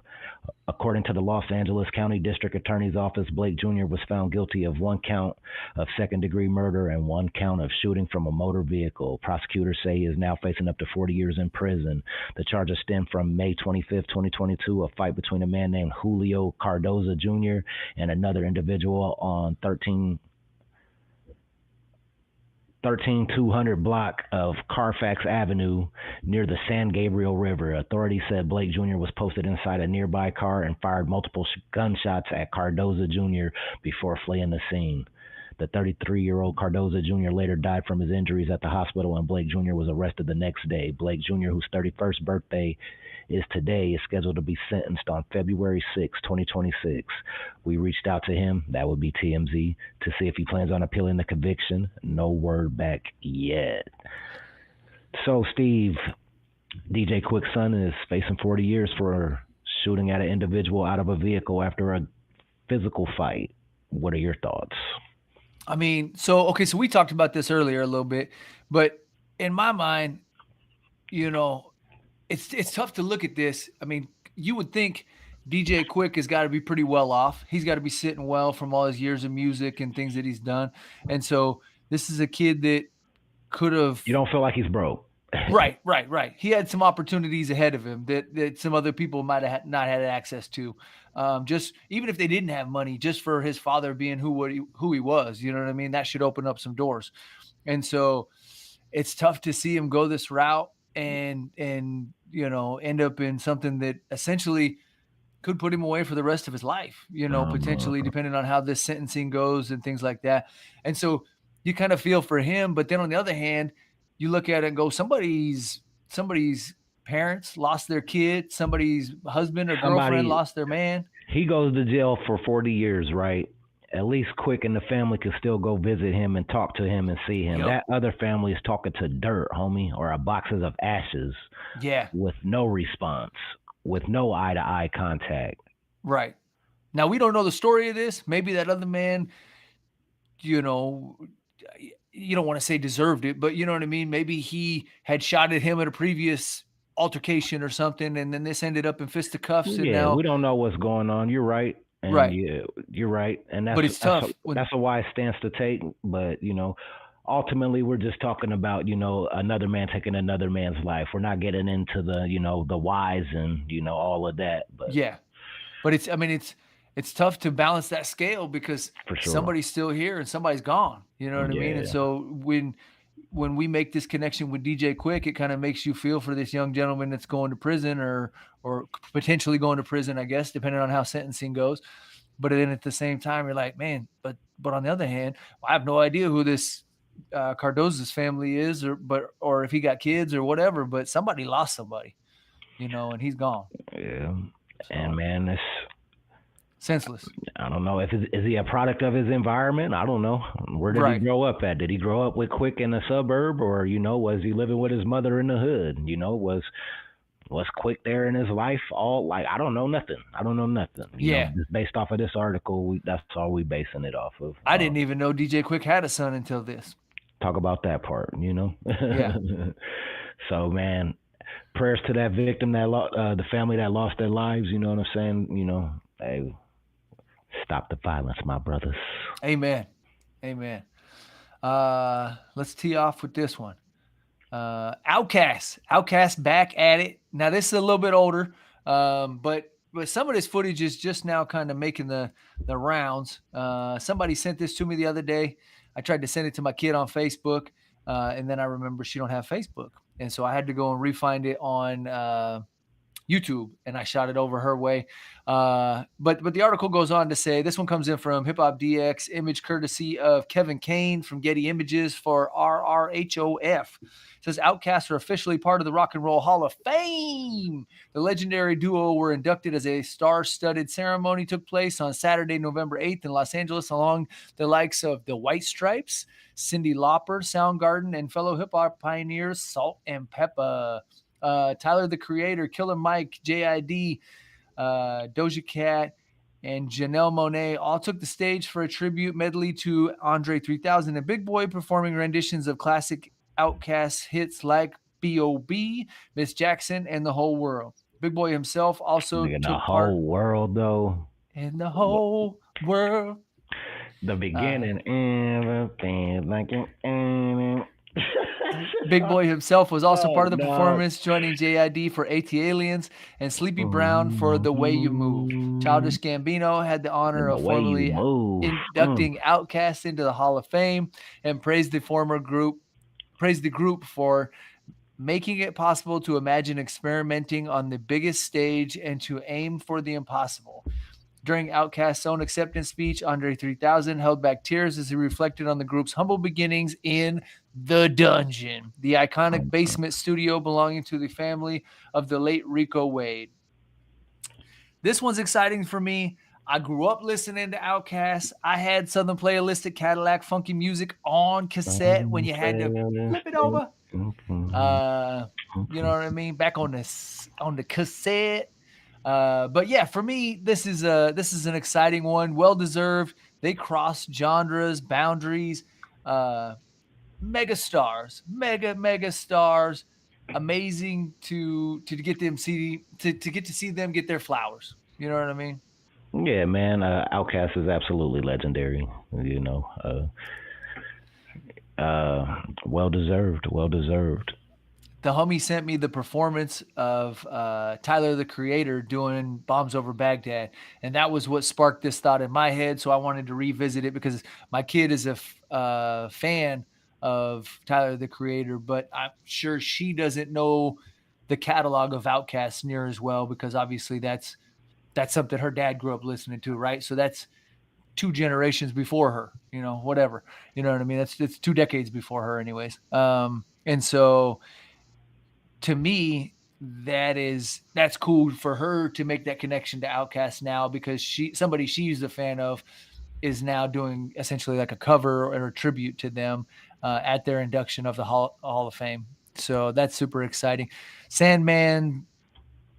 According to the Los Angeles County District Attorney's Office, Blake Jr. was found guilty of 1 count of second-degree murder and 1 count of shooting from a motor vehicle. Prosecutors say he is now facing up to 40 years in prison. The charges stem from May 25, 2022, a fight between a man named Julio Cardoza Jr. and another individual on 13200 block of Carfax Avenue near the San Gabriel River. Authorities said Blake Jr. was posted inside a nearby car and fired multiple gunshots at Cardoza Jr. before fleeing the scene. The 33-year-old Cardoza Jr. later died from his injuries at the hospital, and Blake Jr. was arrested the next day. Blake Jr., whose 31st birthday is today, is scheduled to be sentenced on February 6, 2026. We reached out to him, that would be TMZ, to see if he plans on appealing the conviction. No word back yet. So, Steve, DJ Quick's son is facing 40 years for shooting at an individual out of a vehicle after a physical fight. What are your thoughts? I mean, so we talked about this earlier a little bit, but in my mind, you know, it's tough to look at this. I mean, you would think DJ Quick has got to be pretty well off. He's got to be sitting well from all his years of music and things that he's done. And so this is a kid that could have... You don't feel like he's broke. Right. He had some opportunities ahead of him that some other people might have not had access to. Just even if they didn't have money, just for his father being who he was, you know what I mean? That should open up some doors. And so it's tough to see him go this route and you know, end up in something that essentially could put him away for the rest of his life, you know, potentially depending on how this sentencing goes and things like that. And so you kind of feel for him, but then on the other hand, you look at it and go, somebody's parents lost their kid, somebody's husband or girlfriend lost their man. He goes to jail for 40 years, right? At least Quick and the family can still go visit him and talk to him and see him. Yep. That other family is talking to dirt, homie, or boxes of ashes. Yeah. With no response, with no eye-to-eye contact. Right. Now, we don't know the story of this. Maybe that other man, you know, you don't want to say deserved it, but you know what I mean? Maybe he had shot at him at a previous altercation or something, and then this ended up in fisticuffs. And Yeah, now, we don't know what's going on. You're right. And right. yeah, you're right. And But it's tough. that's a wise stance to take. But, ultimately we're just talking about, another man taking another man's life. We're not getting into the, the whys and, all of that. But yeah. But it's tough to balance that scale because for sure. somebody's still here and somebody's gone. You know what I mean? And so when we make this connection with DJ Quick, it kind of makes you feel for this young gentleman that's going to prison or potentially going to prison, I guess, depending on how sentencing goes. But then at the same time, you're like, man, but on the other hand, I have no idea who this Cardoza's family is, or if he got kids or whatever. But somebody lost somebody, and he's gone. Yeah, so, and man, it's senseless. I don't know. Is he a product of his environment? I don't know. Where did he grow up at? Did he grow up with Quick in a suburb, or was he living with his mother in the hood? Was Quick there in his life? I don't know nothing. Just based off of this article, that's all we basing it off of. I didn't even know DJ Quick had a son until this. Talk about that part, Yeah. So man, prayers to that victim, the family that lost their lives. You know what I'm saying? Hey, stop the violence, my brothers. Amen. Let's tee off with this one. Outkast back at it. Now this is a little bit older, but some of this footage is just now kind of making the rounds. Somebody sent this to me the other day. I tried to send it to my kid on Facebook, and then I remember she don't have Facebook, and so I had to go and re-find it on YouTube, and I shot it over her way. But the article goes on to say, this one comes in from Hip Hop DX, image courtesy of Kevin Kane from Getty Images for RRHOF. It says Outkast are officially part of the Rock and Roll Hall of Fame. The legendary duo were inducted as a star-studded ceremony took place on Saturday, November 8th in Los Angeles, along the likes of the White Stripes, Cyndi Lauper, Soundgarden, and fellow hip-hop pioneers Salt and Peppa. Tyler, the Creator, Killer Mike, JID, Doja Cat, and Janelle Monáe all took the stage for a tribute medley to Andre 3000 and Big Boy, performing renditions of classic Outkast hits like B.O.B., Miss Jackson, and The Whole World. Big Boy himself also took the part. Whole world, though. In the whole world. The beginning, everything like it. Big Boy himself was also part of the performance, joining JID for AT-Aliens and Sleepy Brown for The Way You Move. Childish Gambino had the honor of formally inducting Outkast into the Hall of Fame and praised the group for making it possible to imagine experimenting on the biggest stage and to aim for the impossible. During Outkast's own acceptance speech, Andre 3000 held back tears as he reflected on the group's humble beginnings in The Dungeon, the iconic basement studio belonging to the family of the late Rico Wade. This one's exciting for me. I grew up listening to Outkast. I had Southern Playalistic Cadillac funky music on cassette when you had to flip it over. You know what I mean? Back on the cassette. But yeah, for me, this is an exciting one. Well deserved. They cross genres, boundaries. Mega stars. Amazing to get them to get to see them get their flowers. You know what I mean? Yeah, man. Outkast is absolutely legendary. Well deserved. The homie sent me the performance of Tyler, the Creator, doing Bombs Over Baghdad. And that was what sparked this thought in my head. So I wanted to revisit it because my kid is a fan of Tyler, the Creator, but I'm sure she doesn't know the catalog of Outkast near as well, because obviously that's something her dad grew up listening to, right? So that's 2 generations before her, whatever. You know what I mean? It's 2 decades before her anyways. And so to me, that's cool for her to make that connection to Outkast now, because somebody she's a fan of is now doing essentially like a cover or a tribute to them at their induction of the Hall of Fame. So that's super exciting. Sandman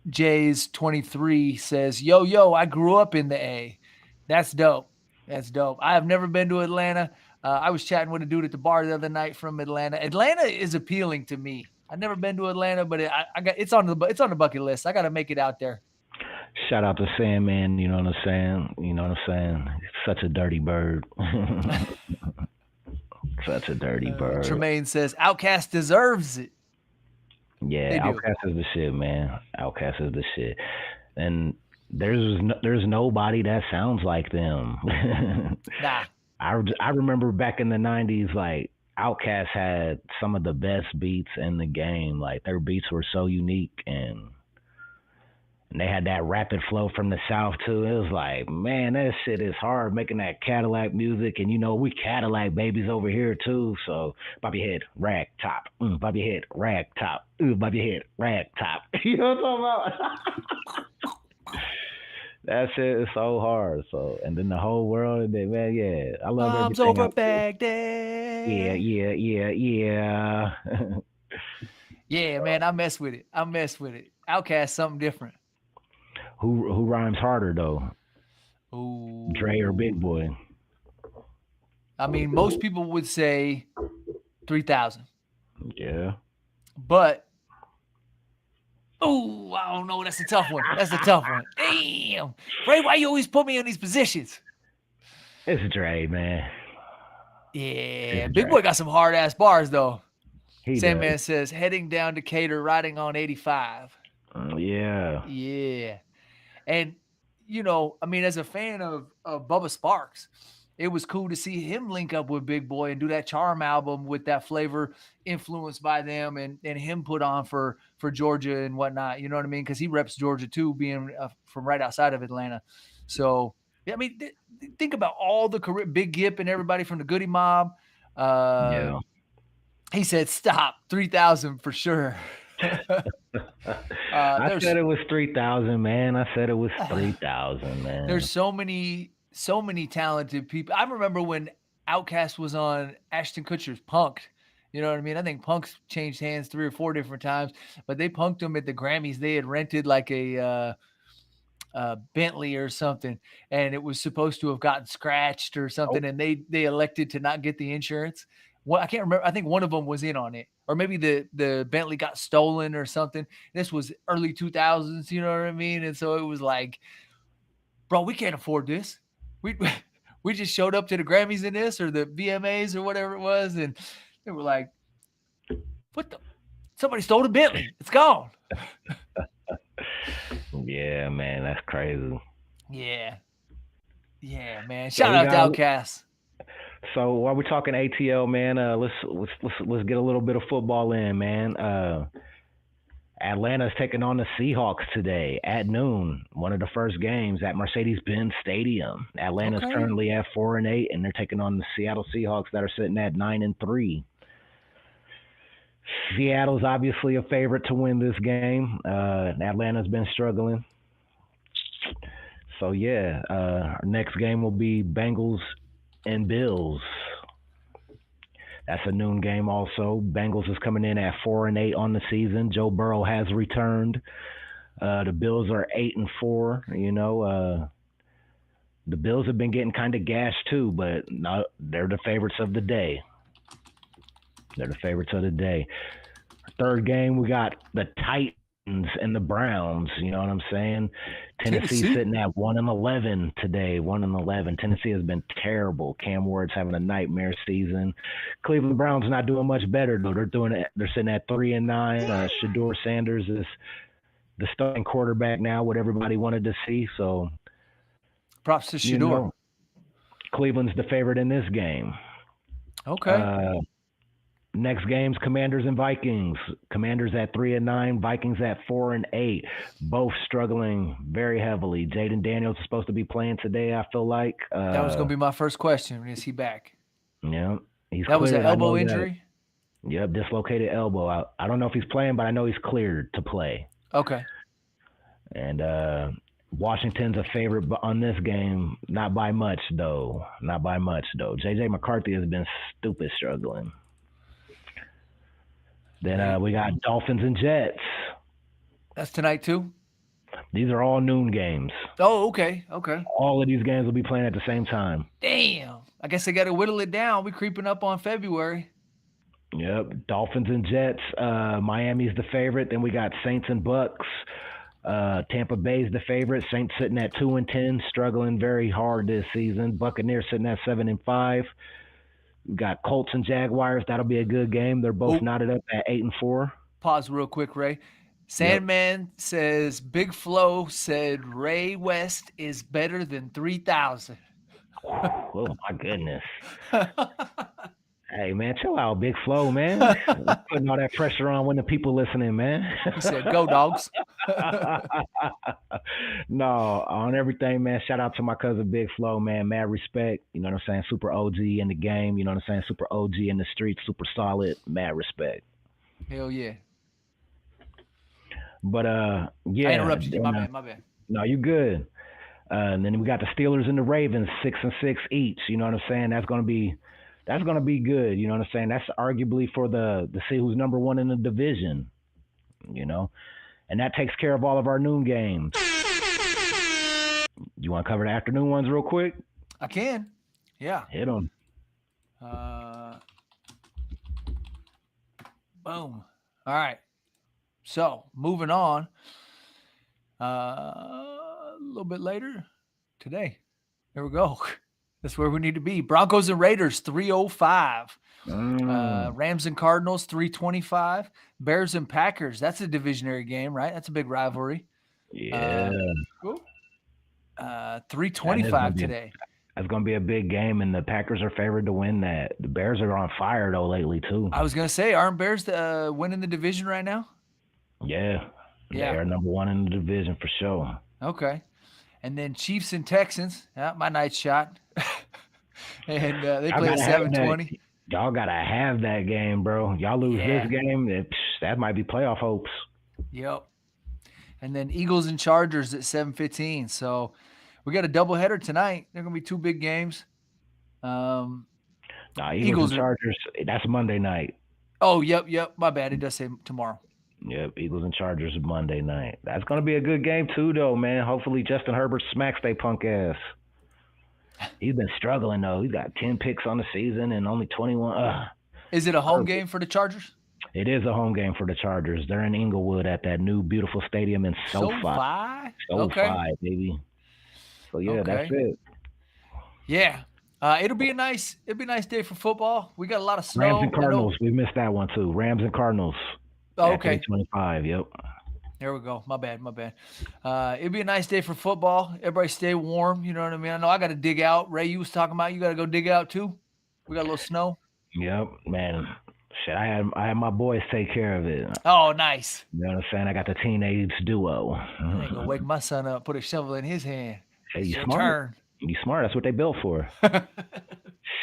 J's 23 says, yo, I grew up in the A. That's dope. I have never been to Atlanta. I was chatting with a dude at the bar the other night from Atlanta. Atlanta is appealing to me. I've never been to Atlanta, but it's on the bucket list. I got to make it out there. Shout out to Sandman, you know what I'm saying? Such a dirty bird. Such a dirty bird. Tremaine says Outkast deserves it. Yeah, Outkast is the shit, man. Outkast is the shit. And there's nobody that sounds like them. Nah. I remember back in the 90s, like, Outkast had some of the best beats in the game. Like, their beats were so unique, and they had that rapid flow from the South, too. It was like, man, that shit is hard, making that Cadillac music. And, we Cadillac babies over here, too. So, bob your head, rag top. Bob your head, rag top. Bob your head, rag top. You know what I'm talking about? That shit is so hard. So, and then the whole world, man, yeah. I love Bombs everything. Over Baghdad. Yeah. Yeah, man, I mess with it. Outkast, something different. Who rhymes harder, though? Ooh. Dre or Big Boy? I mean, most people would say 3,000. Yeah. But, I don't know. That's a tough one. Damn. Ray, why you always put me in these positions? It's Dre, man. Yeah. Big Boy got some hard-ass bars, though. Sandman does. says, heading down Decatur, riding on 85. Yeah. Yeah. And, I mean, as a fan of Bubba Sparks, it was cool to see him link up with Big Boy and do that Charm album with that flavor influenced by them and him put on for Georgia and whatnot. You know what I mean? Because he reps Georgia, too, being from right outside of Atlanta. So, yeah, I mean, think about all the career, Big Gip and everybody from the Goody Mob. Yeah. He said, stop, 3,000 for sure. I said it was 3,000, man. I said it was 3,000, man. There's so many talented people. I remember when Outkast was on Ashton Kutcher's Punk'd. You know what I mean? I think Punk's changed hands 3 or 4 different times, but they punked him at the Grammys. They had rented like a Bentley or something, and it was supposed to have gotten scratched or something, and they elected to not get the insurance. Well, I can't remember. I think one of them was in on it, or maybe the Bentley got stolen or something. This was early 2000s, you know what I mean? And so it was like, bro, we can't afford this. We just showed up to the Grammys in this or the VMAs or whatever it was, and they were like, what the? Somebody stole the Bentley. It's gone. Yeah, man, that's crazy. Yeah, man. Shout out to Outkast. So while we're talking ATL, man, let's get a little bit of football in, man. Atlanta's taking on the Seahawks today at noon. One of the first games at Mercedes-Benz Stadium. Atlanta's currently at 4-8, and they're taking on the Seattle Seahawks that are sitting at 9-3. Seattle's obviously a favorite to win this game. Atlanta's been struggling. So yeah, our next game will be Bengals and Bills. That's a noon game also. Bengals is coming in at 4-8 on the season. Joe Burrow has returned. The Bills are 8-4. The Bills have been getting kind of gashed too, but they're the favorites of the day. Third game, we got the Titans and the Browns. You know what I'm saying? Tennessee's sitting at 1-11 today. 1-11. Tennessee has been terrible. Cam Ward's having a nightmare season. Cleveland Browns not doing much better though. They're sitting at 3-9. Shedeur Sanders is the starting quarterback now. What everybody wanted to see. So, props to Shedeur. Cleveland's the favorite in this game. Okay. Next game's Commanders and Vikings. Commanders at 3-9, Vikings at 4-8. Both struggling very heavily. Jaden Daniels is supposed to be playing today, I feel like. That was going to be my first question. Is he back? Yeah. That was an elbow injury? Yep, dislocated elbow. I don't know if he's playing, but I know he's cleared to play. Okay. And Washington's a favorite on this game. Not by much, though. J.J. McCarthy has been stupid struggling. Then we got Dolphins and Jets. That's tonight too? These are all noon games. Oh, okay. All of these games will be playing at the same time. Damn. I guess they got to whittle it down. We're creeping up on February. Yep. Dolphins and Jets. Miami's the favorite. Then we got Saints and Bucks. Tampa Bay's the favorite. Saints sitting at 2-10, struggling very hard this season. Buccaneers sitting at 7-5. We got Colts and Jaguars. That'll be a good game. They're both knotted up at 8-4. Pause real quick, Ray. Sandman says Big Flo said Ray West is better than 3,000. Oh my goodness. Hey, man, chill out, Big Flo, man. Putting all that pressure on when the people listening, man. He said, go, dogs. No, on everything, man. Shout out to my cousin Big Flo, man. Mad respect. You know what I'm saying? Super OG in the game. You know what I'm saying? Super OG in the streets. Super solid. Mad respect. Hell yeah. But, yeah. I interrupted you. My bad. No, you good. And then we got the Steelers and the Ravens, 6-6 each. You know what I'm saying? That's gonna be good. You know what I'm saying? That's arguably for to see who's number one in the division. You know, and that takes care of all of our noon games. You want to cover the afternoon ones real quick? I can. Yeah. Hit them. Boom. All right. So moving on. A little bit later today. There we go. That's where we need to be. Broncos and Raiders, 305. Rams and Cardinals, 325. Bears and Packers. That's a divisionary game, right? That's a big rivalry. Yeah. 325 today. That's going to be a big game, and the Packers are favored to win that. The Bears are on fire, though, lately, too. I was going to say, aren't Bears winning the division right now? Yeah. They are number one in the division for sure. Okay. And then Chiefs and Texans. My night shot. And they play at 7:20. Y'all got to have that game, bro. Y'all lose this game, that might be playoff hopes. Yep. And then Eagles and Chargers at 7:15. So we got a doubleheader tonight. They're going to be two big games. Eagles and Chargers, that's Monday night. Oh, yep. My bad. It does say tomorrow. Yep, Eagles and Chargers Monday night. That's going to be a good game too, though, man. Hopefully Justin Herbert smacks they punk ass. He's been struggling, though. He's got 10 picks on the season and only 21. Is it a home game for the Chargers? It is a home game for the Chargers. They're in Inglewood at that new beautiful stadium in SoFi. SoFi, baby. So, yeah, that's it. Yeah. It'll be a nice day for football. We got a lot of snow. Rams and Cardinals. We missed that one, too. Rams and Cardinals. Oh, okay. 25, yep. There we go. My bad. It'd be a nice day for football. Everybody stay warm. You know what I mean? I know I got to dig out. Ray, you was talking about you got to go dig out too? We got a little snow. Yep, man. Shit, I had my boys take care of it. Oh, nice. You know what I'm saying? I got the teenage duo. I ain't gonna wake my son up, put a shovel in his hand. Hey, you smart. Turn. You smart. That's what they built for.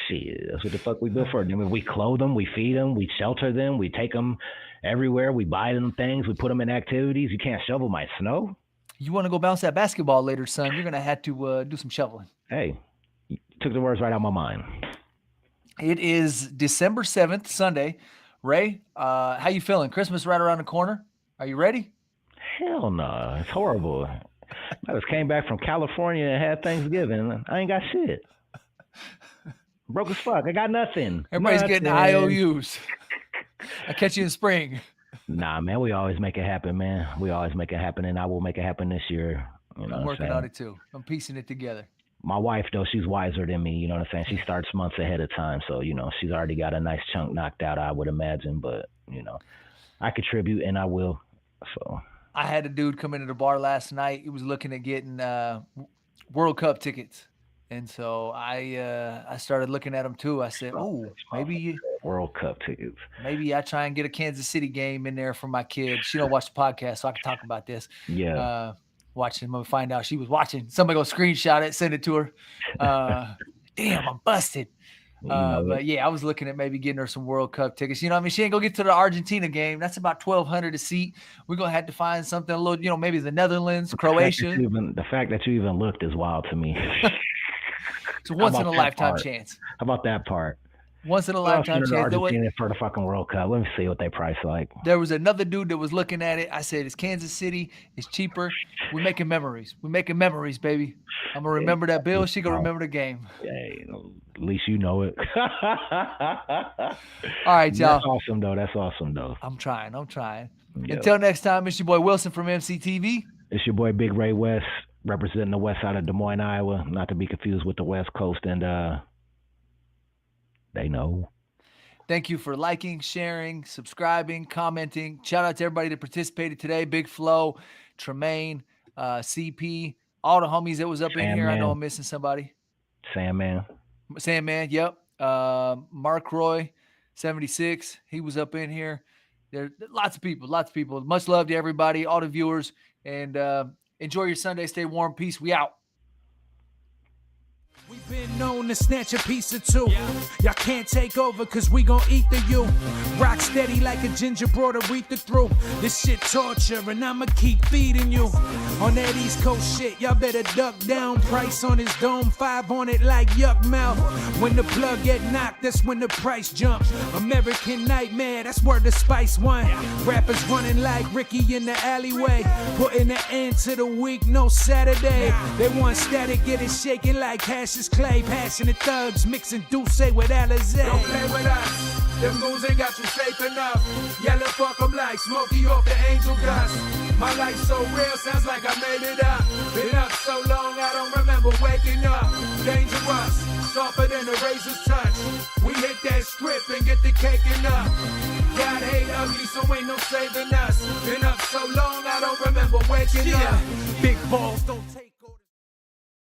Shit, that's what the fuck we built for. I mean, we clothe them, we feed them, we shelter them, we take them everywhere. We buy them things. We put them in activities. You can't shovel my snow. You want to go bounce that basketball later, son? You're gonna have to do some shoveling. Hey, you took the words right out of my mind. It is December 7th, Sunday. Ray, how you feeling? Christmas right around the corner. Are you ready? Hell no. It's horrible. I just came back from California and had Thanksgiving. I ain't got shit. Broke as fuck. I got nothing. Everybody's getting IOUs. I'll catch you in spring. Nah, man. We always make it happen, man. We always make it happen, and I will make it happen this year. You know I'm working on it, too. I'm piecing it together. My wife, though, she's wiser than me. You know what I'm saying? She starts months ahead of time. So, you know, she's already got a nice chunk knocked out, I would imagine. But, you know, I contribute, and I will. So I had a dude come into the bar last night. He was looking at getting World Cup tickets. And so I started looking at them too. I said, "Oh, maybe World Cup tickets. Maybe I try and get a Kansas City game in there for my kid. She don't watch the podcast, so I can talk about this. Yeah, watching. I'm gonna find out she was watching. Somebody go screenshot it, send it to her. Damn, I'm busted. But yeah, I was looking at maybe getting her some World Cup tickets. You know what I mean? She ain't gonna get to the Argentina game. That's about $1,200 a seat. We're gonna have to find something a little, you know, maybe the Netherlands, Croatia. The fact that you even looked is wild to me. It's a once in a lifetime chance. How about that part? Once in a lifetime chance. Argentina for the fucking World Cup. Let me see what they price like. There was another dude that was looking at it. I said, it's Kansas City. It's cheaper. We're making memories. We're making memories, baby. I'm going to remember that bill. She going to remember the game. Yeah, at least you know it. All right, y'all. That's awesome, though. I'm trying. Yep. Until next time, it's your boy Wilson from EmceeTV. It's your boy Bigg Ray West, representing the west side of Des Moines, Iowa. Not to be confused with the West Coast, and they know. Thank you for liking, sharing, subscribing, commenting. Shout out to everybody that participated today. Big Flo, Tremaine, CP, all the homies that was up in here. I know I'm missing somebody. Sandman, yep. Mark Roy, 76. He was up in here. There lots of people. Much love to everybody, all the viewers, and enjoy your Sunday. Stay warm. Peace. We out. We've been known to snatch a piece or two. Y'all can't take over cause we gon' eat the you. Rock steady like a ginger brought Aretha through. This shit torture and I'ma keep feeding you. On that East Coast shit, y'all better duck down. Price on his dome, 5 on it like yuck mouth. When the plug get knocked, that's when the price jumps. American Nightmare, that's where the Spice won. Rappers running like Ricky in the alleyway. Putting an end to the week, no Saturday. They want static, get it shaking like hash. Clay, passionate thugs mixing Douce with Alizé. Don't play with us, them moves ain't got you safe enough. Yellow fuck 'em like Smokey off the angel dust. My life so real, sounds like I made it up. Been up so long, I don't remember waking up. Dangerous, softer than a razor's touch. We hit that strip and get the caking up. God hate ugly, so ain't no saving us. Been up so long, I don't remember waking up. Big balls don't take